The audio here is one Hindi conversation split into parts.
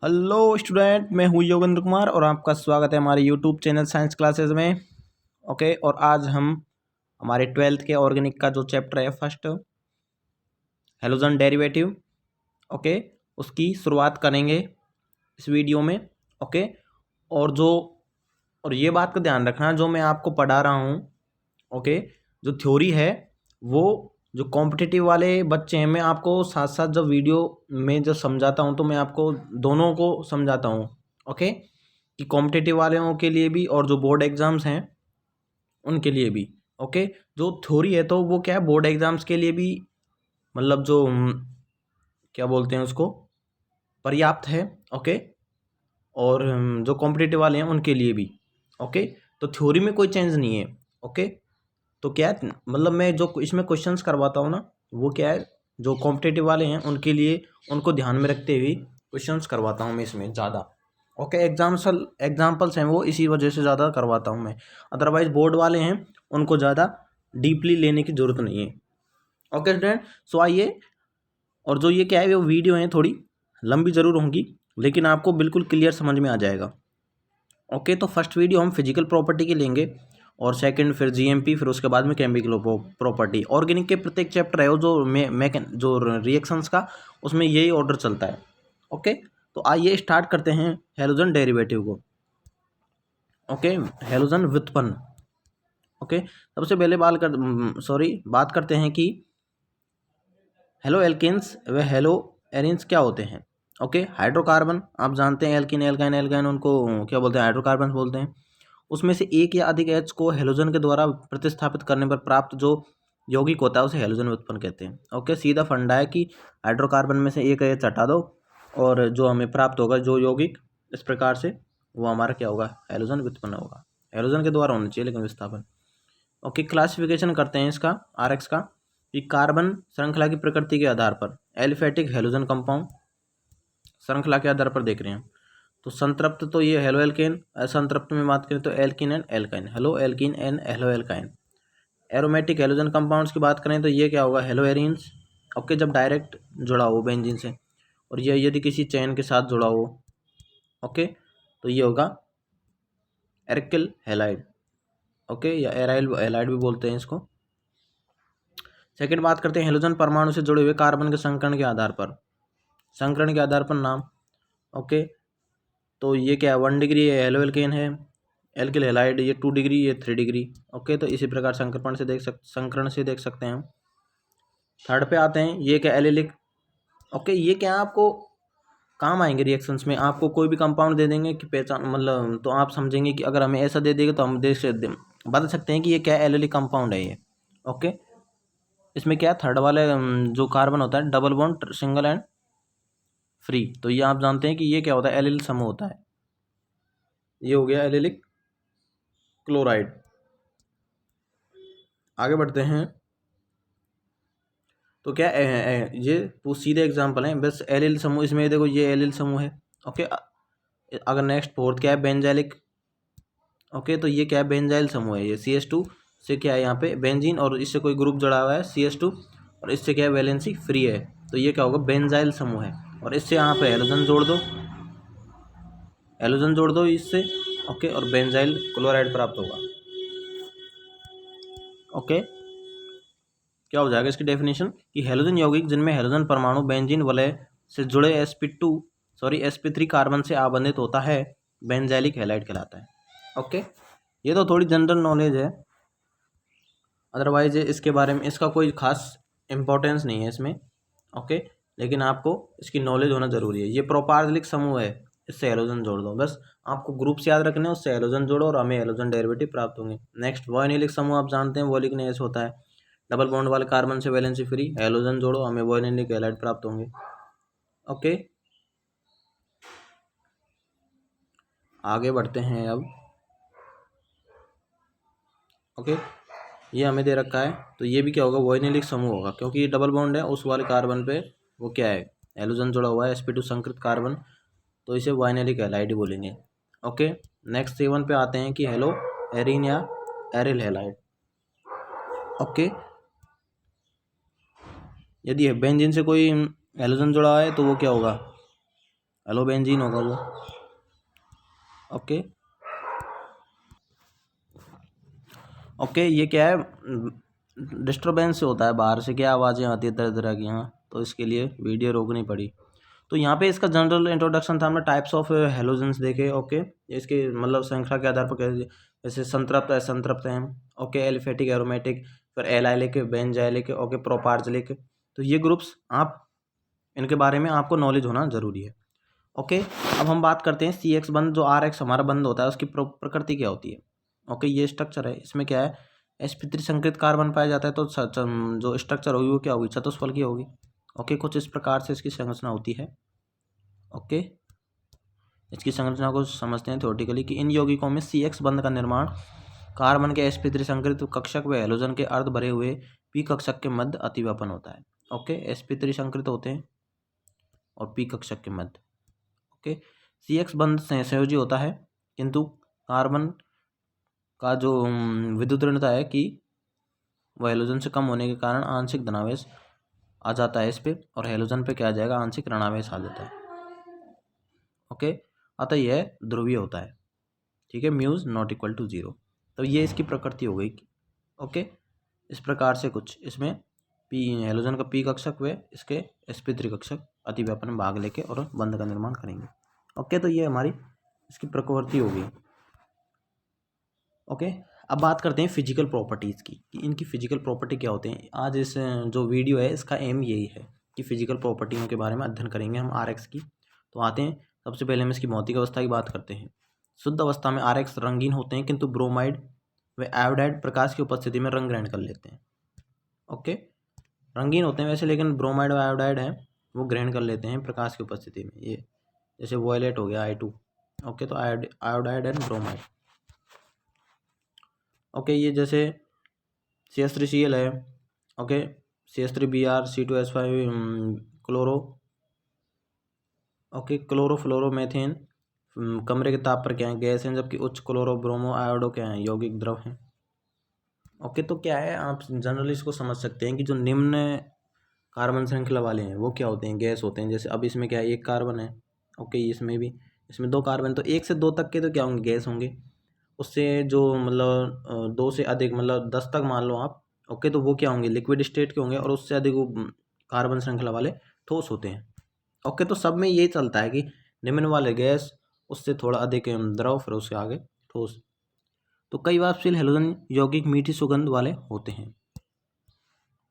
हेलो स्टूडेंट, मैं हूँ योगेंद्र कुमार और आपका स्वागत है हमारे यूट्यूब चैनल साइंस क्लासेस में। ओके, और आज हम हमारे 12th के ऑर्गेनिक का जो चैप्टर है फर्स्ट हेलोजन डेरिवेटिव, ओके, उसकी शुरुआत करेंगे इस वीडियो में। ओके, और ये बात का ध्यान रखना, जो मैं आपको पढ़ा रहा हूँ, ओके, जो थ्योरी है वो जो कॉम्पिटिटिव वाले बच्चे हैं, मैं आपको साथ साथ जब वीडियो में जब समझाता हूँ तो मैं आपको दोनों को समझाता हूँ। ओके, कि कॉम्पिटिटिव वालों के लिए भी और जो बोर्ड एग्जाम्स हैं उनके लिए भी। ओके, जो थ्योरी है तो वो क्या है, बोर्ड एग्जाम्स के लिए भी मतलब जो क्या बोलते हैं उसको, पर्याप्त है। ओके, और जो कॉम्पिटिटिव वाले हैं उनके लिए भी। ओके, तो थ्योरी में कोई चेंज नहीं है। ओके, तो क्या है, मतलब मैं जो इसमें क्वेश्चंस करवाता हूँ ना, वो क्या है, जो कॉम्पिटिटिव वाले हैं उनके लिए, उनको ध्यान में रखते हुए क्वेश्चंस करवाता हूँ मैं इसमें ज़्यादा। ओके, एग्जाम्पल्स हैं वो, इसी वजह से ज़्यादा करवाता हूँ मैं। अदरवाइज बोर्ड वाले हैं उनको ज़्यादा डीपली लेने की ज़रूरत नहीं है। ओके स्टूडेंट, सो आइए, और जो ये क्या है, वो वीडियो है थोड़ी लंबी ज़रूर होंगी लेकिन आपको बिल्कुल क्लियर समझ में आ जाएगा। ओके, तो फर्स्ट वीडियो हम फिजिकल प्रॉपर्टी की लेंगे और सेकंड फिर जीएमपी, फिर उसके बाद में केमिकल प्रॉपर्टी। ऑर्गेनिक के प्रत्येक चैप्टर है वो जो जो रिएक्शंस का, उसमें यही ऑर्डर चलता है। ओके, तो आइए स्टार्ट करते हैं हेलोजन डेरिवेटिव को। ओके, हेलोजन व्युत्पन्न। ओके, सबसे पहले बात करते हैं कि हेलो एल्केन्स व हेलो एरिन्स क्या होते हैं। ओके, हाइड्रोकार्बन आप जानते हैं, एल्किन एल्काइन एल्काइन उनको क्या बोलते हैं, हाइड्रोकार्बन बोलते हैं। उसमें से एक या अधिक एच को हेलोजन के द्वारा प्रतिस्थापित करने पर प्राप्त जो यौगिक होता है उसे हेलोजन व्युत्पन्न कहते हैं। ओके, सीधा फंडा है कि हाइड्रोकार्बन में से एक एच हटा दो और जो हमें प्राप्त होगा जो यौगिक, इस प्रकार से वो हमारा क्या होगा, हेलोजन व्युत्पन्न होगा। हेलोजन के द्वारा होना चाहिए लेकिन विस्थापन। ओके, क्लासिफिकेशन करते हैं इसका, आरएक्स का, कि कार्बन श्रृंखला की प्रकृति के आधार पर एलिफेटिक हेलोजन कंपाउंड श्रृंखला के आधार पर देख रहे हैं। तो संतृप्त तो ये हेलो एल्केन, असंतृप्त में बात करें तो alkene and alkyne, halo alkene and halo alkyne. Aromatic halogen compounds की बात करें तो ये क्या होगा, हेलो एरीन्स। ओके, जब डायरेक्ट जुड़ा हो बेंजीन से, और ये यदि किसी चेन के साथ जुड़ा हो, ओके, तो ये होगा एरिकिल हेलाइड। ओके, या एराइल हेलाइड भी बोलते हैं इसको। सेकेंड बात करते हैं हेलोजन परमाणु से जुड़े हुए कार्बन के संकरण के आधार पर, संकरण के आधार पर नाम। ओके, तो ये क्या है, 1 डिग्री है हेलो एल्केन है, एल्किल हेलाइड ये 2 डिग्री, ये 3 डिग्री। ओके, तो इसी प्रकार संकरण से देख सकते हैं हम। थर्ड पे आते हैं, ये क्या, एलिलिक। ओके, ये क्या आपको काम आएंगे रिएक्शंस में, आपको कोई भी कंपाउंड दे देंगे कि पहचान, मतलब तो आप समझेंगे कि अगर हमें ऐसा दे देगा तो हम बता सकते हैं कि ये क्या एलिलिक कंपाउंड है ये। ओके, इसमें क्या थर्ड वाले जो कार्बन होता है double bond single and free, तो ये आप जानते हैं कि ये क्या होता है, एलिल समूह होता है। ये हो गया एलिलिक क्लोराइड। आगे बढ़ते हैं, तो क्या ये तो सीधे एग्जांपल है, बस एलिल समूह, इसमें देखो ये एलिल समूह है। ओके, अगर नेक्स्ट फोर्थ क्या है, बेंजाइलिक। ओके, तो ये क्या है, बेंजाइल समूह है, ये CH2 से क्या है यहाँ पे बेंजीन, और इससे कोई ग्रुप जुड़ा हुआ है CH2, और इससे क्या है वैलेंसी फ्री है, तो ये क्या होगा, बेंजाइल समूह है। और इससे यहाँ पे हेलोजन जोड़ दो, हेलोजन जोड़ दो इससे। ओके, और बेंजाइल क्लोराइड प्राप्त होगा। ओके, क्या हो जाएगा इसकी डेफिनेशन, कि हेलोजन यौगिक जिनमें हेलोजन परमाणु बेंजीन वलय से जुड़े sp3 कार्बन से आबंधित होता है, बेंजाइलिक हैलाइड कहलाता है। ओके, ये तो थोड़ी जनरल नॉलेज है, अदरवाइज इसके बारे में इसका कोई खास इंपॉर्टेंस नहीं है इसमें। ओके, लेकिन आपको इसकी नॉलेज होना जरूरी है। ये प्रोपार्जिलिक समूह है, इससे हेलोजन जोड़ दो, बस आपको ग्रुप्स याद रखने हैं, उससे हेलोजन जोड़ो और हमें हेलोजन डेरिवेटिव प्राप्त होंगे। नेक्स्ट वॉयनिलिक समूह आप जानते हैं, वोलिक नेस होता है, डबल बॉन्ड वाले कार्बन से वैलेंसी फ्री, हेलोजन जोड़ो हमें वॉयनिलिक हैलाइड प्राप्त होंगे। ओके, आगे बढ़ते हैं अब। ओके, ये हमें दे रखा है, तो ये भी क्या होगा, वॉयनिलिक समूह होगा, क्योंकि ये डबल बॉन्ड है उस वाले कार्बन पे, वो क्या है, हेलोजन जुड़ा हुआ है, sp2 संकृत कार्बन, तो इसे वाइनलिक हैलाइड बोलेंगे। ओके, नेक्स्ट 7 पे आते हैं कि हेलो एरिन या एरिल हैलाइड। ओके, यदि बेंजीन से कोई हेलोजन जुड़ा है तो वो क्या होगा, हेलोबेंजीन होगा वो। ओके ओके, ये क्या है, डिस्टरबेंस से होता है, बाहर से क्या आवाज़ें आती है तरह तरह की, हाँ, तो इसके लिए वीडियो रोकनी पड़ी। तो यहाँ पे इसका जनरल इंट्रोडक्शन था, हमने टाइप्स ऑफ हेलोजेंस देखे। ओके, इसके मतलब श्रृंखला के आधार पर जैसे संतृप्त है, संतृप्त हैं, ओके, एलिफेटिक, एरोमेटिक, फिर एलाइलिक, बेंजाइलिक, ओके, प्रोपार्जलिक। तो ये ग्रुप्स आप इनके बारे में आपको नॉलेज होना जरूरी है। ओके, अब हम बात करते हैं CX बंध, जो RX हमारा बंध होता है उसकी प्रकृति क्या होती है। ओके, ये स्ट्रक्चर है, इसमें क्या है, sp3 संकृत कार्बन पाया जाता है, तो जो स्ट्रक्चर होगी वो क्या होगी, चतुष्फल की होगी। ओके, कुछ इस प्रकार से इसकी संरचना होती है। ओके, इसकी संरचना को समझते हैं थ्योरेटिकली कि इन यौगिकों में CX बंध का निर्माण कार्बन के sp3 संकृत कक्षक व हेलोजन के अर्ध भरे हुए p कक्षक के मध्य अतिव्यापन होता है। ओके, sp3 संकृत होते हैं और p कक्षक के मध्य। ओके, CX बंध सहयोजी होता है, किंतु कार्बन का जो विद्युत ऋणता है कि वह हेलोजन से कम होने के कारण आंशिक धनावेश आ जाता है इस पे, और हेलोजन पे क्या आ जाएगा, आंशिक ऋणावेश आ जाता है। ओके, अतः यह ध्रुवीय होता है। ठीक है, म्यूज नॉट इक्वल टू 0। तो ये इसकी प्रकृति हो गई। ओके, इस प्रकार से कुछ इसमें पी हेलोजन का पी कक्षक व इसके sp3 कक्षक अतिव्यापन में भाग लेके और बंध का निर्माण करेंगे। ओके, तो ये हमारी इसकी प्रकृति होगी। ओके, अब बात करते हैं फिजिकल प्रॉपर्टीज़ की कि इनकी फिजिकल प्रॉपर्टी क्या होते हैं। आज इस जो वीडियो है इसका एम यही है कि फिजिकल प्रॉपर्टियों के बारे में अध्ययन करेंगे हम RX की। तो आते हैं, सबसे पहले हम इसकी भौतिक अवस्था की बात करते हैं। शुद्ध अवस्था में RX रंगीन होते हैं, किंतु ब्रोमाइड व आयोडाइड प्रकाश की उपस्थिति में रंग ग्रहण कर लेते हैं। ओके, रंगीन होते हैं वैसे, लेकिन ब्रोमाइड व आयोडाइड है वो ग्रहण कर लेते हैं प्रकाश की उपस्थिति में। ये जैसे वॉयलेट हो गया I2। ओके, तो आयोडाइड एंड ब्रोमाइड। ओके, ये जैसे CH3Cl है। Okay, CH3Br, C2H5 chloro. Okay, क्लोरोफ्लोरोमेथेन कमरे के ताप पर क्या है, गैस हैं, जबकि उच्च क्लोरो ब्रोमो आयोडो क्या है, यौगिक द्रव हैं। ओके, तो क्या है, आप जनरली इसको समझ सकते हैं कि जो निम्न कार्बन श्रृंखला वाले हैं वो क्या होते हैं, गैस होते हैं। जैसे अब इसमें क्या है, एक कार्बन है। ओके, इसमें भी, इसमें 2 कार्बन, तो 1 से 2 तक के तो क्या होंगे, गैस होंगे। उससे जो मतलब 2 से अधिक, मतलब 10 तक मान लो आप। ओके, तो वो क्या होंगे, लिक्विड स्टेट के होंगे, और उससे अधिक वो कार्बन श्रृंखला वाले ठोस होते हैं। ओके, तो सब में यही चलता है कि निम्न वाले गैस, उससे थोड़ा अधिक द्रव, फिर उसके आगे ठोस। तो कई वाष्पशील हेलोजन यौगिक मीठी सुगंध वाले होते हैं।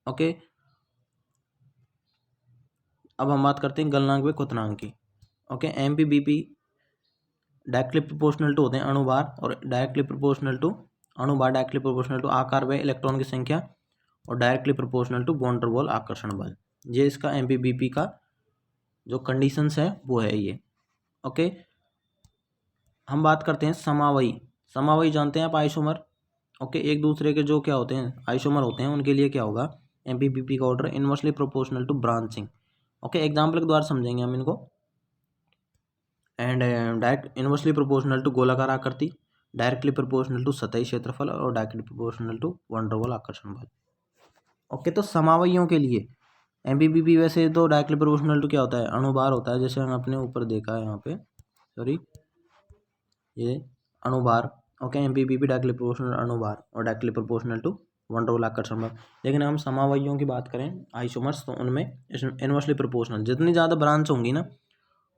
ओके, अब हम बात करते हैं गलनांक व क्वथनांक की। Okay, MPBP directly proportional to होते हैं अणुभार, और डायरेक्टली प्रोपोर्शनल टू अणुभार, डायरेक्टली प्रोपोर्शनल टू आकार व इलेक्ट्रॉन की संख्या, और directly proportional to van der वाल आकर्षण बल। ये इसका MPBP का जो कंडीशंस है वो है ये। ओके, हम बात करते हैं समावयी। समावयी जानते हैं आप, आइसोमर। ओके, एक दूसरे के जो क्या होते हैं, आइसोमर होते हैं, उनके लिए क्या होगा, MPBP का order inversely proportional to branching. Okay, example के द्वारा समझेंगे हम इनको। And direct inversely proportional to गोलाकार आकृति, डायरेक्टली प्रोपोर्शनल टू सतही क्षेत्रफल, और directly proportional to van der वाल आकर्षण बल। ओके, तो समावयियों के लिए MPBP वैसे तो डायरेक्टली प्रोपोर्शनल टू क्या होता है, अणुभार होता है, जैसे हम अपने ऊपर देखा है यहाँ पे, सॉरी, ये अणुभार। ओके, MPBP डायरेक्टली प्रोपोर्शनल अणुभार, और directly proportional to van der वाल आकर्षण बल। लेकिन हम समावयियों की बात करें, आइसोमर्स, तो उनमें इनवर्सली प्रोपोर्शनल, जितनी ज़्यादा ब्रांच होंगी ना,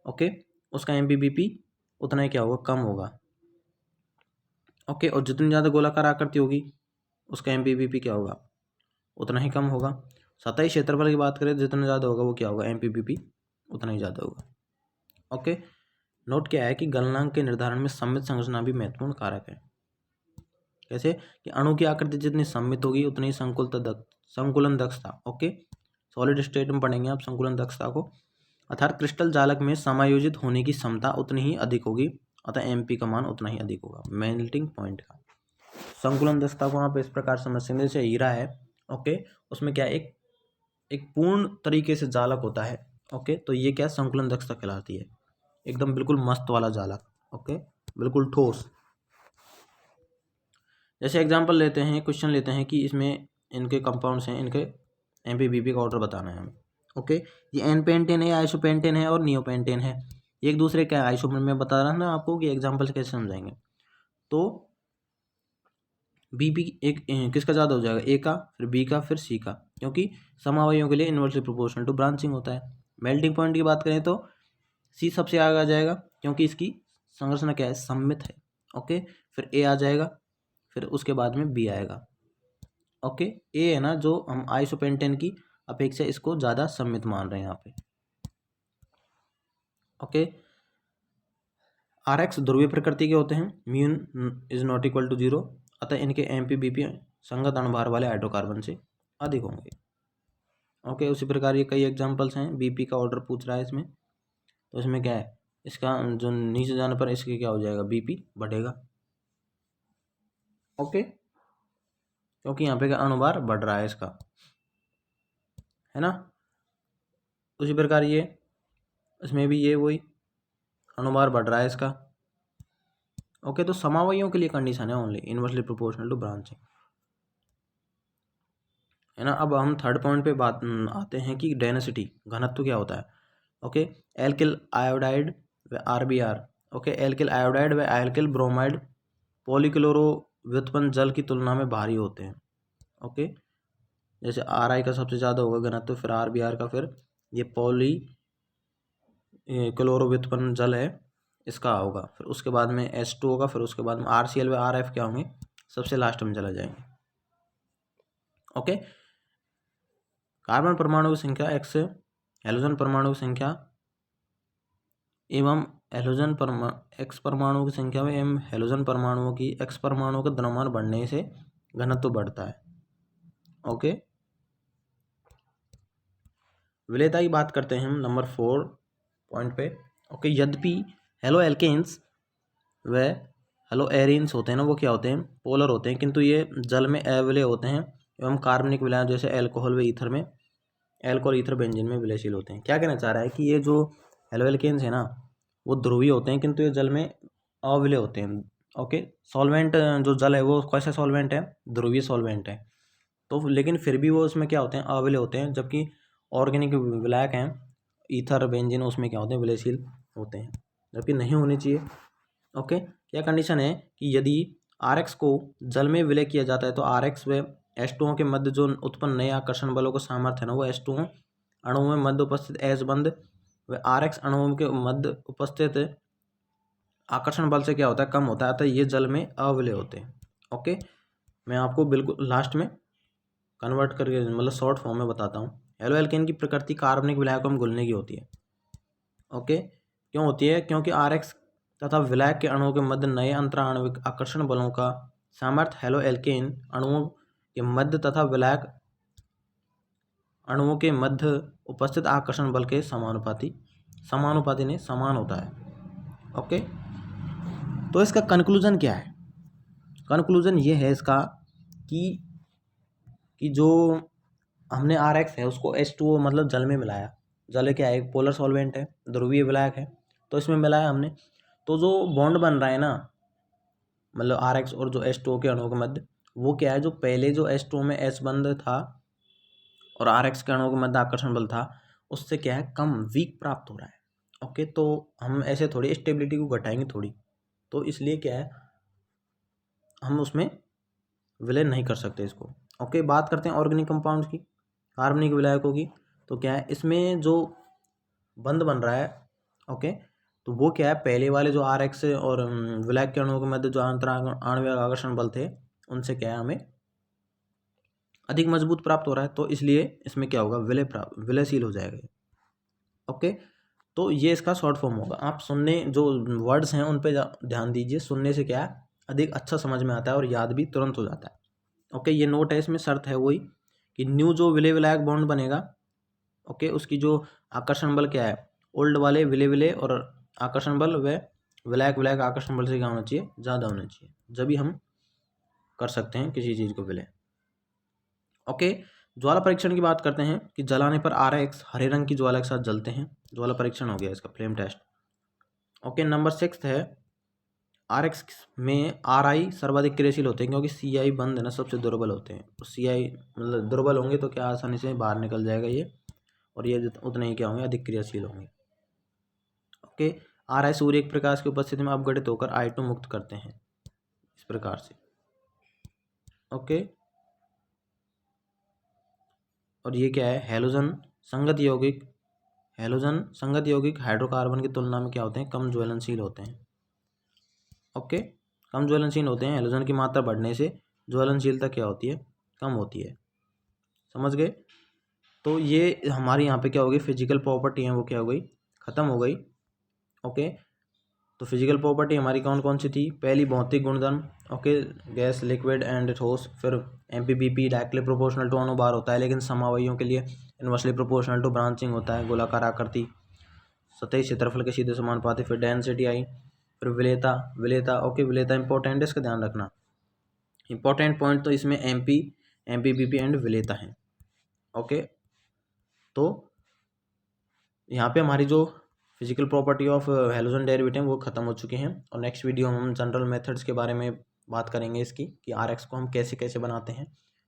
ओके, उसका MPBP उतना ही क्या होगा, कम होगा। ओके, और जितनी ज़्यादा गोलाकार आकृति होगी उसका MPBP क्या होगा, उतना ही कम होगा। सतही क्षेत्रफल की बात करें, जितना ज़्यादा होगा वो क्या होगा, MPBP उतना ही ज़्यादा होगा। ओके, नोट क्या है कि गलनांक के निर्धारण में सममित संरचना भी महत्वपूर्ण कारक है। कैसे कि अणु की आकृति जितनी सममित होगी उतनी संकुलन दक्षता। ओके, सॉलिड स्टेट में पढ़ेंगे आप संकुलन दक्षता को, अर्थात क्रिस्टल जालक में समायोजित होने की क्षमता उतनी ही अधिक होगी, अतः MP का मान उतना ही अधिक होगा मेल्टिंग पॉइंट का। संकुलन दक्षता को आप इस प्रकार समझ सकते हैं, जैसे हीरा है। ओके, उसमें क्या एक पूर्ण तरीके से जालक होता है। ओके, तो ये क्या संकुलन दक्षता कहलाती है, एकदम बिल्कुल मस्त वाला जालक। ओके, बिल्कुल ठोस। जैसे एग्जांपल लेते हैं, क्वेश्चन लेते हैं कि इसमें इनके कंपाउंड्स हैं, इनके MPBP का ऑर्डर बताना है हमें। ओके, ये N-पेंटेन है, आइसोपेंटेन है और नियोपेंटेन है। एक दूसरे का आइसोमर में बता रहा ना आपको कि एग्जाम्पल से कैसे समझाएंगे। तो बी पी एक किसका ज़्यादा हो जाएगा, ए का, फिर बी का, फिर सी का, क्योंकि समावयवों के लिए इन्वर्सली प्रोपोर्शनल टू ब्रांचिंग होता है। मेल्टिंग पॉइंट की बात करें तो सी सबसे आगे आ जाएगा, क्योंकि इसकी संरचना क्या है, सममित है। ओके, फिर ए आ जाएगा, फिर उसके बाद में बी आएगा। ओके, ए है ना जो हम आइसोपेंटेन की अपेक्षा इसको ज़्यादा सममित मान रहे हैं यहाँ पे। ओके, आर एक्स ध्रुवीय प्रकृति के होते हैं, म्यून इज नॉट इक्वल टू 0, अतः इनके एम पी बी पी संगत अणुभार वाले हाइड्रोकार्बन से अधिक होंगे। ओके, उसी प्रकार ये कई एग्जांपल्स हैं। बीपी का ऑर्डर पूछ रहा है इसमें, तो इसमें क्या है, इसका जो नीचे जाने पर इसके क्या हो जाएगा, बीपी बढ़ेगा। ओके, क्योंकि यहाँ पे क्या अणुभार बढ़ रहा है इसका, है ना। उसी प्रकार ये इसमें भी ये वही अणुभार बढ़ रहा है इसका। ओके, तो समावयवों के लिए कंडीशन है only inversely proportional to branching, है ना। अब हम थर्ड पॉइंट पे बात आते हैं कि डेंसिटी, घनत्व क्या होता है। ओके, एल्किल आयोडाइड व आरबीआर। ओके, एल्किल आयोडाइड व एल्किल ब्रोमाइड पॉलीक्लोरो व्युत्पन्न जल की तुलना में भारी होते हैं। ओके, जैसे आर आई का सबसे ज़्यादा होगा घनत्व, फिर आर बी आर का, फिर ये पॉली क्लोरो व्युत्पन्न जल है इसका होगा, फिर उसके बाद में H2 होगा, फिर उसके बाद में RCl व RF क्या होंगे, सबसे लास्ट में चला जाएंगे। ओके, कार्बन परमाणु की संख्या x, हेलोजन परमाणु की संख्या एवं x परमाणु की संख्या में एवं हेलोजन परमाणुओं की x परमाणुओं का द्रव्यमान बढ़ने से घनत्व बढ़ता है। ओके, विलेयता की बात करते हैं हम नंबर 4 पॉइंट पे। ओके, यद्यपि हेलो एल्केन्स व हेलो एरिन्स होते हैं ना, वो क्या होते हैं, पोलर होते हैं, किंतु ये जल में अविलेय होते हैं एवं कार्बनिक विलायक जैसे अल्कोहल व ईथर में, अल्कोहल ईथर बेंजीन में विलयशील होते हैं। क्या कहना चाह रहा है कि ये जो हेलो एल्केन्स है ना, वो ध्रुवीय होते हैं, किंतु ये जल में अविलेय होते हैं। ओके, सॉल्वेंट जो जल है वो कैसा सॉल्वेंट है, ध्रुवीय सॉल्वेंट है, तो लेकिन फिर भी वो उसमें क्या होते हैं, अविलेय होते हैं, जबकि ऑर्गेनिक विलायक हैं ईथर बेंजीन, उसमें क्या होते हैं, विलयशील होते हैं, जबकि नहीं होने चाहिए। ओके, क्या कंडीशन है कि यदि आर एक्स को जल में विलय किया जाता है तो आर एक्स व H2O के मध्य जो उत्पन्न नए आकर्षण बलों का सामर्थ्य है ना, वो H2O अणुओं में मध्य उपस्थित एच बंद व आर एक्स अणुओं के मध्य उपस्थित आकर्षण बल से क्या होता है, कम होता है, अतः ये जल में अविलय होते हैं। ओके, मैं आपको बिल्कुल लास्ट में कन्वर्ट करके मतलब शॉर्ट फॉर्म में बताता हूँ। हेलो एल्केन की प्रकृति कार्बनिक विलायकों में घुलने की होती है। ओके, क्यों होती है, क्योंकि आर एक्स तथा विलायक के अणुओं के मध्य नए अंतराण्विक आकर्षण बलों का सामर्थ्य हेलो एल्केन अणुओं के मध्य तथा विलायक अणुओं के मध्य उपस्थित आकर्षण बल के समानुपाती नहीं समान होता है। ओके, तो इसका कंक्लूजन क्या है, कंक्लूजन ये है इसका कि जो हमने आर एक्स है उसको H2O मतलब जल में मिलाया, जल क्या है, एक पोलर सॉल्वेंट है, ध्रुवीय विलायक है, तो इसमें मिलाया हमने, तो जो बॉन्ड बन रहा है ना, मतलब आर एक्स और जो H2O के अणुओं के मध्य, वो क्या है, जो पहले जो H2O में H बंद था और आर एक्स के अणुओं के मध्य आकर्षण बल था, उससे क्या है, कम वीक प्राप्त हो रहा है। ओके, तो हम ऐसे थोड़ी स्टेबिलिटी को घटाएंगे थोड़ी, तो इसलिए क्या है, हम उसमें विलय नहीं कर सकते इसको। ओके, बात करते हैं ऑर्गेनिक कंपाउंड्स की, कार्बनिक विलायकों की, तो क्या है, इसमें जो बंध बन रहा है, ओके, तो वो क्या है, पहले वाले जो आर एक्स और विलायक के अणुओं के मध्य जो आणविक आकर्षण बल थे, उनसे क्या है, हमें अधिक मजबूत प्राप्त हो रहा है, तो इसलिए इसमें क्या होगा, विलयशील हो जाएगा। ओके, तो ये इसका शॉर्ट फॉर्म होगा। आप सुनने जो वर्ड्स हैं उन पर ध्यान दीजिए, सुनने से क्या है, अधिक अच्छा समझ में आता है और याद भी तुरंत हो जाता है। ओके, ये नोट है, इसमें शर्त है वही कि न्यू जो विलय विलायक बॉन्ड बनेगा, ओके, उसकी जो आकर्षण बल क्या है, ओल्ड वाले विलय विलय और आकर्षण बल व विलायक विलायक आकर्षण बल से क्या होना चाहिए, ज़्यादा होना चाहिए, जब भी हम कर सकते हैं किसी चीज़ को विलय। ओके, ज्वाला परीक्षण की बात करते हैं कि जलाने पर आर एक्स हरे रंग की ज्वाला के साथ जलते हैं, ज्वाला परीक्षण हो गया इसका, फ्लेम टेस्ट। ओके, नंबर 6 है, आर एक्स में आर आई सर्वाधिक क्रियाशील होते हैं, क्योंकि सी आई बंद है ना, सबसे दुर्बल होते हैं, तो सी आई मतलब दुर्बल होंगे तो क्या आसानी से बाहर निकल जाएगा ये, और ये उतने ही क्या होंगे, अधिक क्रियाशील होंगे। ओके, RI सूर्य के प्रकाश की उपस्थिति में अपघटित होकर I2 मुक्त करते हैं, इस प्रकार से। ओके, और ये क्या है, हैलोजन संगत यौगिक हाइड्रोकार्बन की तुलना में क्या होते हैं, कम ज्वलनशील होते हैं। ओके, कम ज्वलनशील होते हैं। हैलोजन की मात्रा बढ़ने से ज्वलनशीलता क्या होती है, कम होती है। समझ गए। तो ये हमारी यहाँ पे क्या होगी, फिजिकल प्रॉपर्टी है वो क्या हो गई, ख़त्म हो गई। ओके, तो फिजिकल प्रॉपर्टी हमारी कौन कौन सी थी, पहली भौतिक गुणधर्म, ओके, गैस, लिक्विड एंड ठोस। फिर MPBP डायरेक्टली प्रोपोर्शनल टू अनुभार होता है, लेकिन समवायियों के लिए इनवर्सली प्रोपोर्शनल टू ब्रांचिंग होता है, गोलाकार आकृति, सतही क्षेत्रफल के सीधे समानुपाती। फिर डेंसिटी आई, फिर विलेयता। ओके, विलेयता इंपॉर्टेंट है, इसका ध्यान रखना। इंपॉर्टेंट पॉइंट तो इसमें MPBP एंड विलेयता है। ओके, तो यहाँ पे हमारी जो physical property of halogen derivative वो ख़त्म हो चुके हैं। और नेक्स्ट वीडियो में हम जनरल मेथड्स के बारे में बात करेंगे इसकी, कि RX को हम कैसे कैसे बनाते हैं।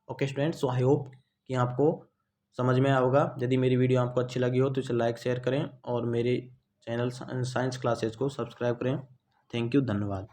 Okay students, so I hope कि आपको समझ में आया होगा। यदि मेरी वीडियो आपको अच्छी लगी हो तो इसे लाइक शेयर करें और मेरे चैनल साइंस क्लासेज को सब्सक्राइब करें। थैंक यू, धन्यवाद।